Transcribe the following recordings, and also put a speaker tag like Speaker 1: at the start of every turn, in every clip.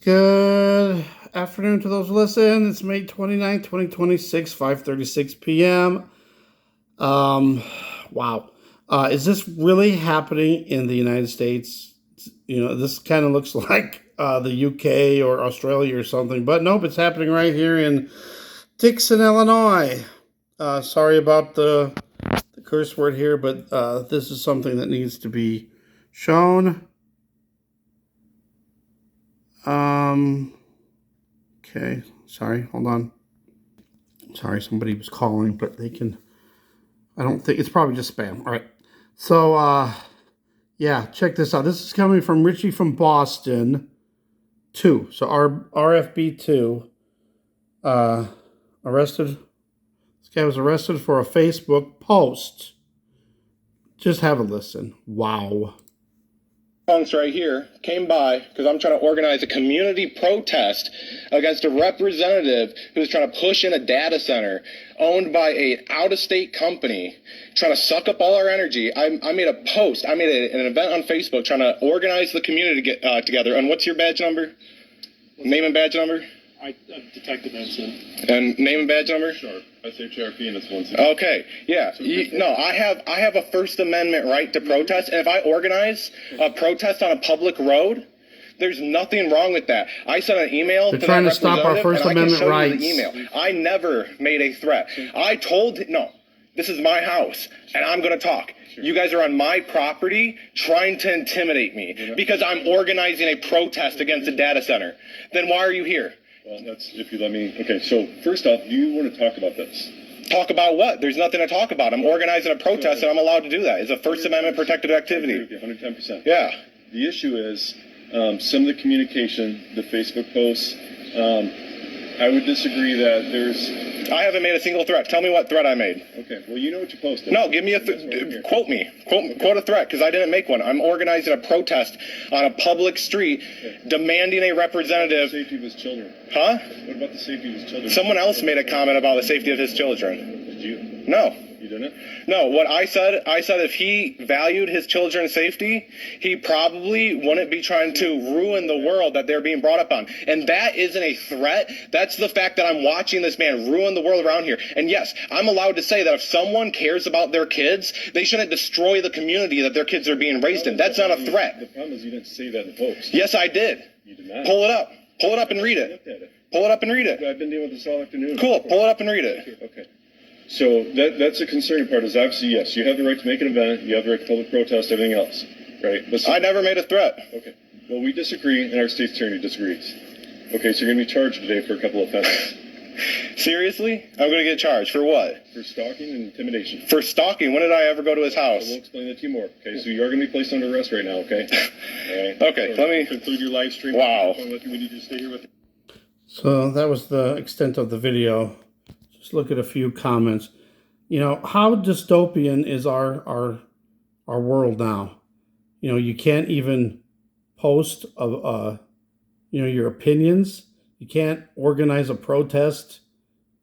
Speaker 1: Good afternoon to those who listen. It's May 29th, 2026, 5:36 p.m. Wow. Is this really happening in the United States? This kind of looks like the UK or Australia or something, but nope, it's happening right here in Dixon, Illinois. Sorry about the curse word here, but this is something that needs to be shown. Okay, sorry, hold on. Sorry, somebody was calling, but I don't think, it's probably just spam. All right. So, yeah, check this out. This is coming from Richie from Boston 2. So, RFB 2, arrested. This guy was arrested for a Facebook post. Just have a listen. Wow.
Speaker 2: Right here came by because I'm trying to organize a community protest against a representative who's trying to push in a data center owned by a out-of-state company, trying to suck up all our energy. I made a post. I made an event on Facebook trying to organize the community to get together. And what's your badge number? Name and badge number?
Speaker 3: I'm Detective Ensign.
Speaker 2: And name and badge number?
Speaker 3: Sure. SHRP and it's 1.
Speaker 2: Okay, yeah. I have a First Amendment right to protest, and if I organize a protest on a public road, there's nothing wrong with that. I sent an email.
Speaker 1: They're trying to stop our First Amendment rights.
Speaker 2: The email. I never made a threat. I told this is my house, and I'm going to talk. You guys are on my property trying to intimidate me because I'm organizing a protest against a data center. Then why are you here?
Speaker 3: Well, that's if you let me. Okay, so first off, do you want to talk about this?
Speaker 2: Talk about what? There's nothing to talk about. I'm organizing a protest, and I'm allowed to do that. It's a First Amendment protected activity.
Speaker 3: 110%.
Speaker 2: Yeah.
Speaker 3: The issue is some of the communication, the Facebook posts. I would disagree that there's.
Speaker 2: I haven't made a single threat. Tell me what threat I made.
Speaker 3: Okay. Well, you know what you posted.
Speaker 2: No, give me quote me. Quote a threat, because I didn't make one. I'm organizing a protest on a public street, demanding a representative.
Speaker 3: The safety of his children.
Speaker 2: Huh?
Speaker 3: What about the safety of his children?
Speaker 2: Someone else made a comment about the safety of his children.
Speaker 3: Did you?
Speaker 2: No.
Speaker 3: You didn't?
Speaker 2: No, what I said if he valued his children's safety, he probably wouldn't be trying to ruin the world that they're being brought up on. And that isn't a threat. That's the fact that I'm watching this man ruin the world around here. And yes, I'm allowed to say that if someone cares about their kids, they shouldn't destroy the community that their kids are being raised in. That's not a threat.
Speaker 3: The problem is you didn't say that in the post.
Speaker 2: Yes, I did.
Speaker 3: You did not.
Speaker 2: Pull it up. Pull it up and read it. Pull it up and read it.
Speaker 3: I've been dealing with this all afternoon.
Speaker 2: Cool. Pull it up and read it.
Speaker 3: Okay. So that's the concerning part is obviously, yes, you have the right to make an event, you have the right to public protest, everything else, right?
Speaker 2: I never made a threat.
Speaker 3: Okay. Well, we disagree, and our state's attorney disagrees. Okay, so you're going to be charged today for a couple of offenses.
Speaker 2: Seriously? I'm going to get charged for what?
Speaker 3: For stalking and intimidation.
Speaker 2: For stalking? When did I ever go to his house?
Speaker 3: I will explain that to you more. Okay, so you are going to be placed under arrest right now, okay? All right.
Speaker 2: Okay,
Speaker 3: so
Speaker 2: let me
Speaker 3: conclude your live stream.
Speaker 2: Wow.
Speaker 3: We need you to stay here with you.
Speaker 1: So that was the extent of the video. Just look at a few comments. How dystopian is our world now? You can't even post your opinions. You can't organize a protest,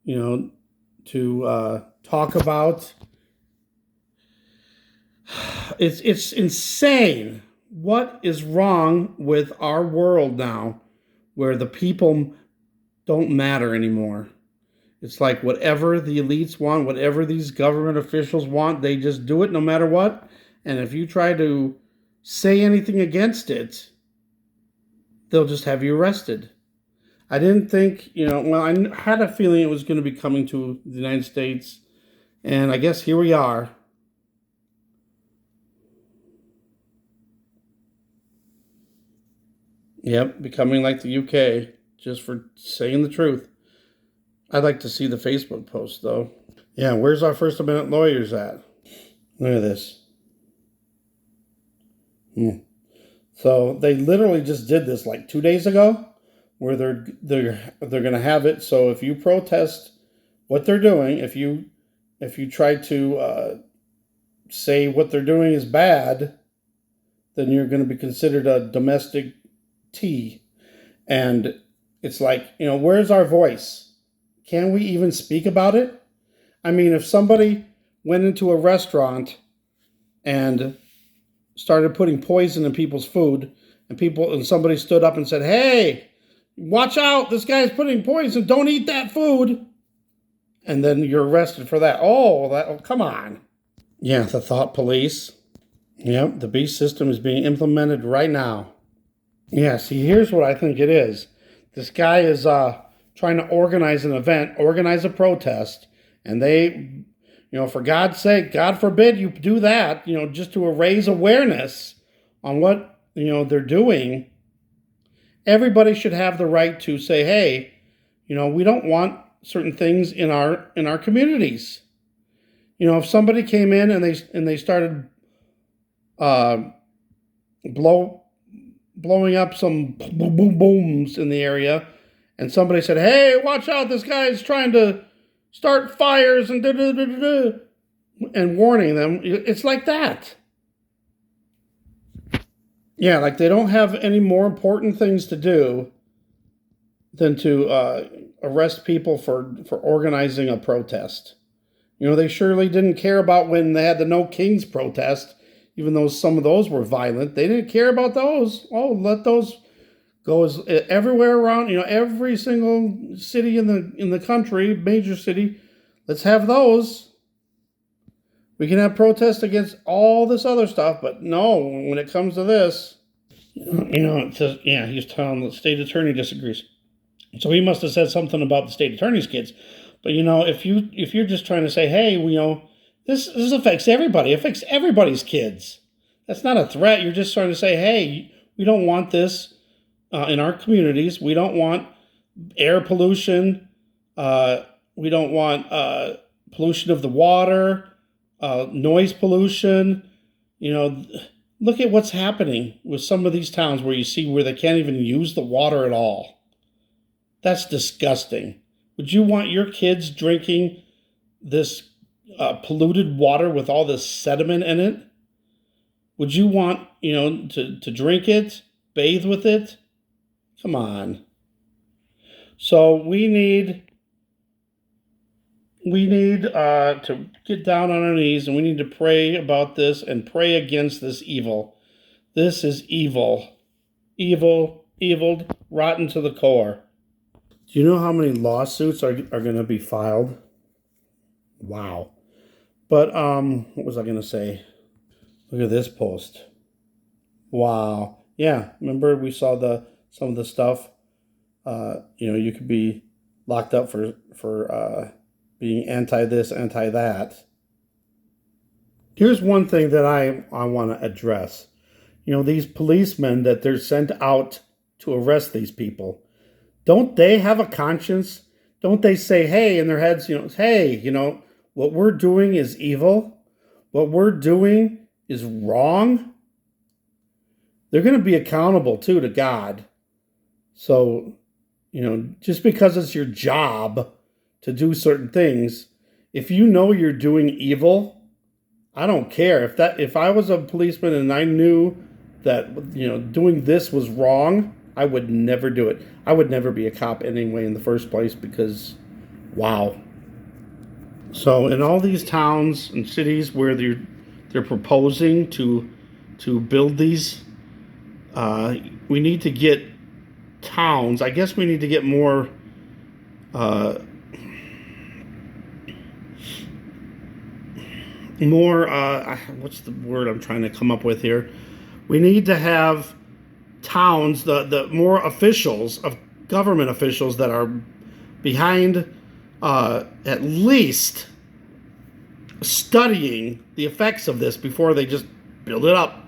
Speaker 1: to talk about. It's insane. What is wrong with our world now where the people don't matter anymore? It's like whatever the elites want, whatever these government officials want, they just do it no matter what. And if you try to say anything against it, they'll just have you arrested. I didn't think, I had a feeling it was going to be coming to the United States. And I guess here we are. Yep, becoming like the UK, just for saying the truth. I'd like to see the Facebook post, though. Yeah, where's our First Amendment lawyers at? Look at this. So they literally just did this like 2 days ago, where they're going to have it. So if you protest what they're doing, if you try to say what they're doing is bad, then you're going to be considered a domestic tea. And it's like, where's our voice? Can we even speak about it? I mean, if somebody went into a restaurant and started putting poison in people's food, and somebody stood up and said, "Hey, watch out, this guy's putting poison, don't eat that food. And then you're arrested for that. Oh, come on. Yeah, the thought police. Yep, the beast system is being implemented right now. Yeah, see, here's what I think it is. This guy is trying to organize an event, organize a protest, and they, for God's sake, God forbid you do that, just to raise awareness on what, they're doing. Everybody should have the right to say, hey, we don't want certain things in our communities. If somebody came in and they started blowing up some booms in the area, and somebody said, hey, watch out, this guy's trying to start fires and and warning them, it's like that. Yeah, like they don't have any more important things to do than to arrest people for organizing a protest. They surely didn't care about when they had the No Kings protest, even though some of those were violent. They didn't care about those. Oh, let those go everywhere around, every single city in the country, major city. Let's have those. We can have protests against all this other stuff, but no, when it comes to this, it says, yeah, he's telling the state attorney disagrees. So he must have said something about the state attorney's kids. But if you're just trying to say, hey, this affects everybody, it affects everybody's kids. That's not a threat. You're just trying to say, hey, we don't want this in our communities. We don't want air pollution. We don't want pollution of the water, noise pollution. Look at what's happening with some of these towns where they can't even use the water at all. That's disgusting. Would you want your kids drinking this polluted water with all this sediment in it? Would you want, to drink it, bathe with it? Come on. So we need to get down on our knees, and we need to pray about this and pray against this evil. This is evil. Evil, rotten to the core. Do you know how many lawsuits are going to be filed? Wow. But what was I going to say? Look at this post. Wow. Yeah, remember we saw some of the stuff. You could be locked up for being anti this, anti that. Here's one thing that I want to address. These policemen that they're sent out to arrest these people. Don't they have a conscience? Don't they say, hey, in their heads, hey, what we're doing is evil. What we're doing is wrong. They're going to be accountable, too, to God. So, just because it's your job to do certain things, if you know you're doing evil, I don't care. If I was a policeman and I knew that, doing this was wrong, I would never do it. I would never be a cop anyway in the first place because, wow. So in all these towns and cities where they're proposing to build these, we need to get towns. I guess we need to get more what's the word I'm trying to come up with here? We need to have towns, the more officials of government officials that are behind at least studying the effects of this before they just build it up.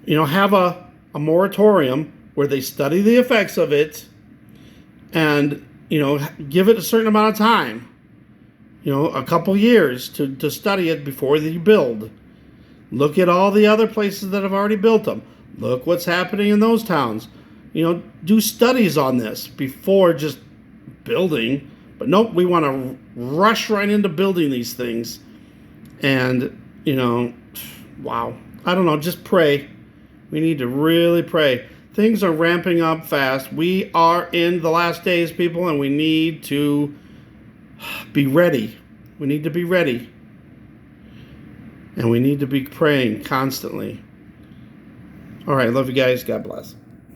Speaker 1: Have a moratorium where they study the effects of it and, give it a certain amount of time, a couple years to study it before you build. Look at all the other places that have already built them. Look what's happening in those towns. Do studies on this before just building. But nope, we want to rush right into building these things. And, wow. I don't know, just pray. We need to really pray. Things are ramping up fast. We are in the last days, people, and we need to be ready. We need to be ready. And we need to be praying constantly. All right, love you guys. God bless.